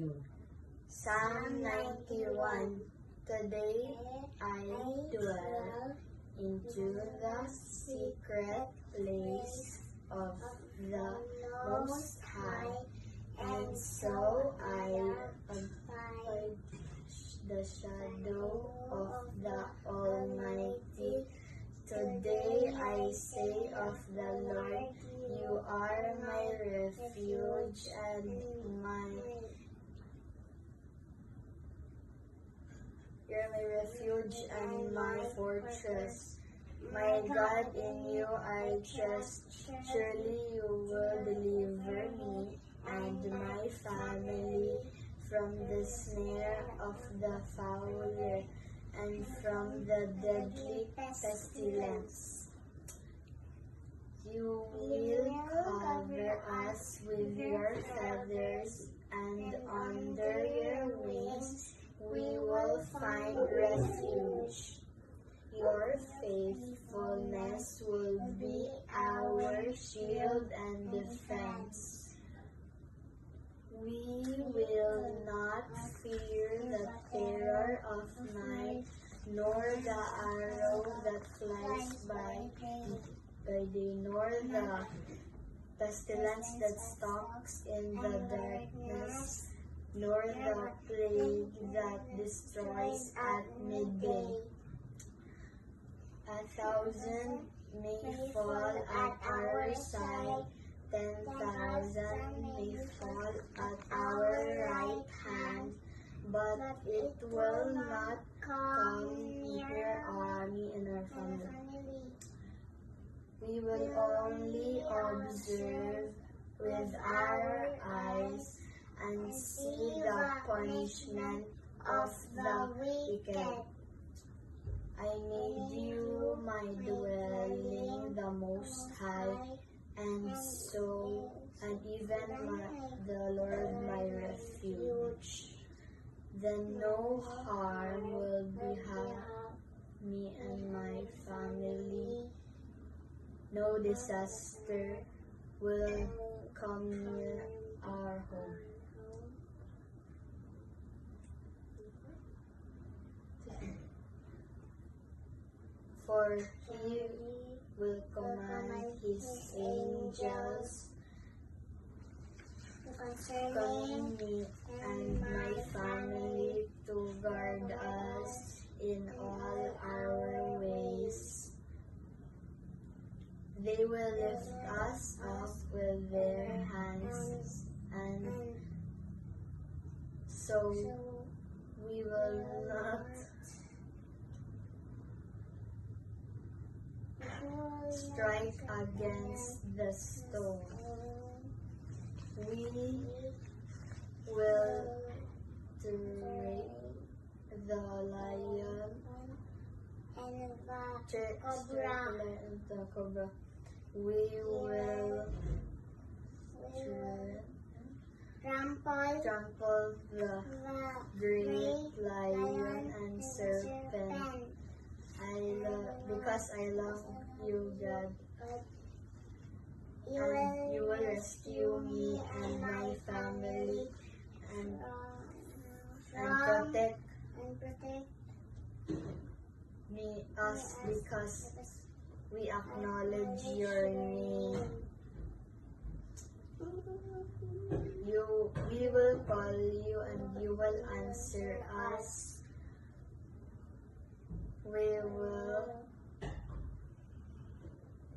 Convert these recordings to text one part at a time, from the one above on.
you. Psalm 91. Today I dwell into the secret place of the Most High, and so I abide the shadow of the Almighty. Today I say of the Lord, you are my refuge and You're my refuge and my fortress. My God, in you I trust. Surely you will deliver me and my family from the snare of the fowler and from the deadly pestilence. You will cover us with your feathers, and under your wings we will find refuge. Your faithfulness will be our shield and defense. We will not fear the terror of night, nor the arrow that flies by day, nor the pestilence that stalks in the darkness, nor the plague that destroys at midday. 1,000 may fall at our side, 10,000 may fall at our right hand, but it will not come near me and our family. We will only observe with our eyes and see the punishment of the wicked. I made you my dwelling, the Most High, and even the Lord my refuge. Then no harm will befall me and my family. No disaster will come near our home. For he will command his angels concerning me and my family to guard us in all our ways. They will lift us up with their hands, and so we will not strike against the stone. We will tread the lion and the cobra. We will trample the great lion and serpent. Because I love you, God, and you will rescue me and my family and protect us because we acknowledge your name. We will call you and you will answer us.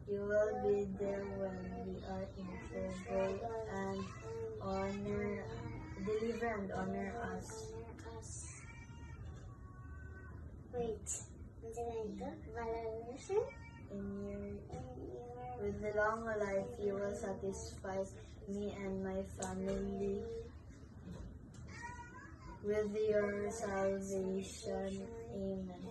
You will be there when we are in trouble and deliver and honor us. Wait, with the long life you will satisfy me and my family with your salvation. Amen.